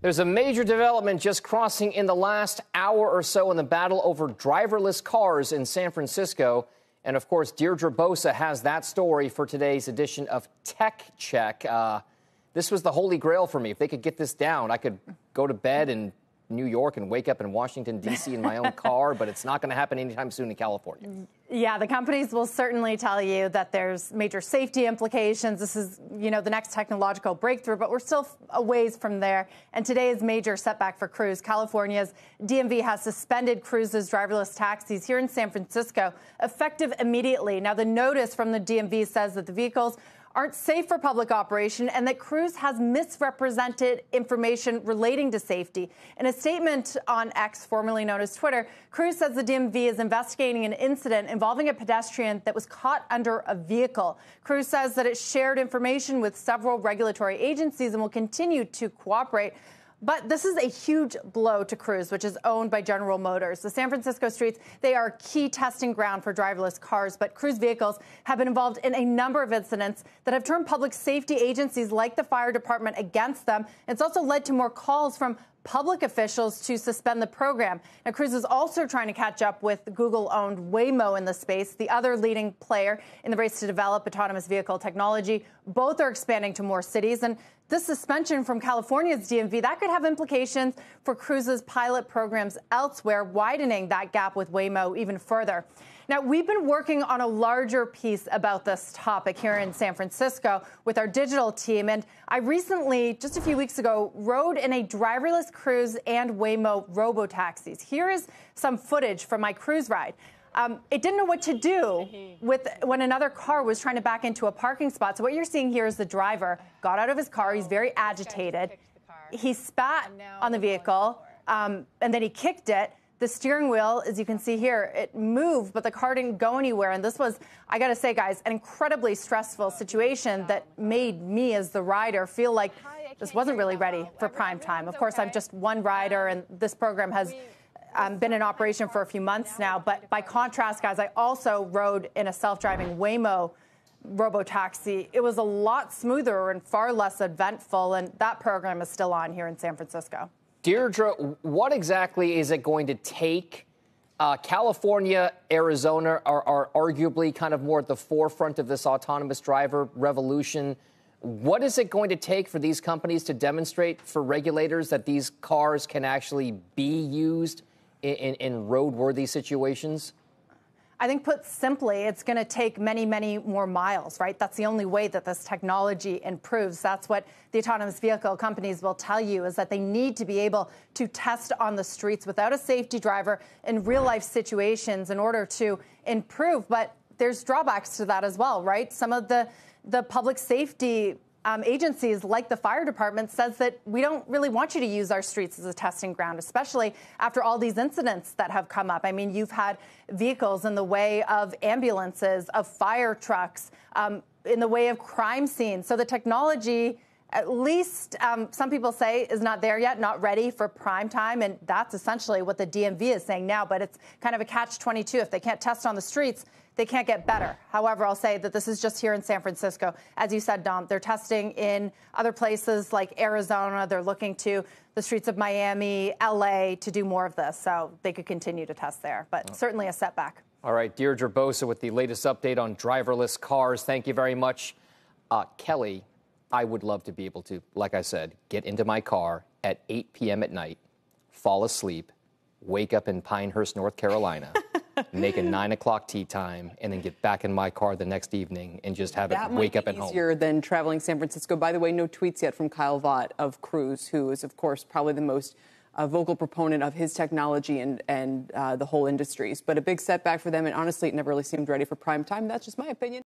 There's a major development just crossing in the last hour or so in the battle over driverless cars in San Francisco. And, of course, Deirdre Bosa has that story for today's edition of Tech Check. This was the holy grail for me. If they could get this down, I could go to bed in New York and wake up in Washington, D.C. in my own car, but it's not going to happen anytime soon in California. Yeah, the companies will certainly tell you that there's major safety implications. This is, the next technological breakthrough, but we're still a ways from there. And today's major setback for Cruise. California's DMV has suspended Cruise's driverless taxis here in San Francisco, effective immediately. Now, the notice from the DMV says that the vehicles aren't safe for public operation and that Cruise has misrepresented information relating to safety. In a statement on X, formerly known as Twitter, Cruise says the DMV is investigating an incident involving a pedestrian that was caught under a vehicle. Cruise says that it shared information with several regulatory agencies and will continue to cooperate. But this is a huge blow to Cruise, which is owned by General Motors. The San Francisco streets, they are a key testing ground for driverless cars, but Cruise vehicles have been involved in a number of incidents that have turned public safety agencies like the fire department against them. It's also led to more calls from public officials to suspend the program. Now, Cruise is also trying to catch up with Google-owned Waymo in the space, the other leading player in the race to develop autonomous vehicle technology. Both are expanding to more cities, and this suspension from California's DMV, that could have implications for Cruise's pilot programs elsewhere, widening that gap with Waymo even further. Now, we've been working on a larger piece about this topic here in San Francisco with our digital team. And I recently, just a few weeks ago, rode in a driverless Cruise and Waymo robo-taxis. Here is some footage from my Cruise ride. It didn't know what to do when another car was trying to back into a parking spot. So what you're seeing here is the driver got out of his car. He's very agitated. He spat on the vehicle, and then he kicked it. The steering wheel, as you can see here, it moved, but the car didn't go anywhere. And this was, I got to say, guys, an incredibly stressful situation that made me as the rider feel like this wasn't really ready for prime time. Of course, I'm just one rider, and this program has been in operation for a few months now. But by contrast, guys, I also rode in a self-driving Waymo robo-taxi. It was a lot smoother and far less eventful, and that program is still on here in San Francisco. Deirdre, what exactly is it going to take? California, Arizona are arguably kind of more at the forefront of this autonomous driver revolution. What is it going to take for these companies to demonstrate for regulators that these cars can actually be used in roadworthy situations? I think put simply, it's going to take many, many more miles, right? That's the only way that this technology improves. That's what the autonomous vehicle companies will tell you, is that they need to be able to test on the streets without a safety driver in real life situations in order to improve. But there's drawbacks to that as well, right? Some of the public safety agencies like the fire department says that we don't really want you to use our streets as a testing ground, especially after all these incidents that have come up. I mean, you've had vehicles in the way of ambulances, of fire trucks, in the way of crime scenes. So the technology, at least some people say, is not there yet, not ready for prime time. And that's essentially what the DMV is saying now. But it's kind of a catch-22. If they can't test on the streets, they can't get better. However, I'll say that this is just here in San Francisco. As you said, Dom, they're testing in other places like Arizona. They're looking to the streets of Miami, LA to do more of this. So they could continue to test there, but certainly a setback. All right, Deirdre Bosa with the latest update on driverless cars. Thank you very much. Kelly, I would love to be able to, like I said, get into my car at 8 p.m. at night, fall asleep, wake up in Pinehurst, North Carolina, make a 9 o'clock tea time, and then get back in my car the next evening and just have it wake up at home. That might be easier than traveling San Francisco. By the way, no tweets yet from Kyle Vaught of Cruise, who is, of course, probably the most vocal proponent of his technology and the whole industries. But a big setback for them, and honestly, it never really seemed ready for prime time. That's just my opinion.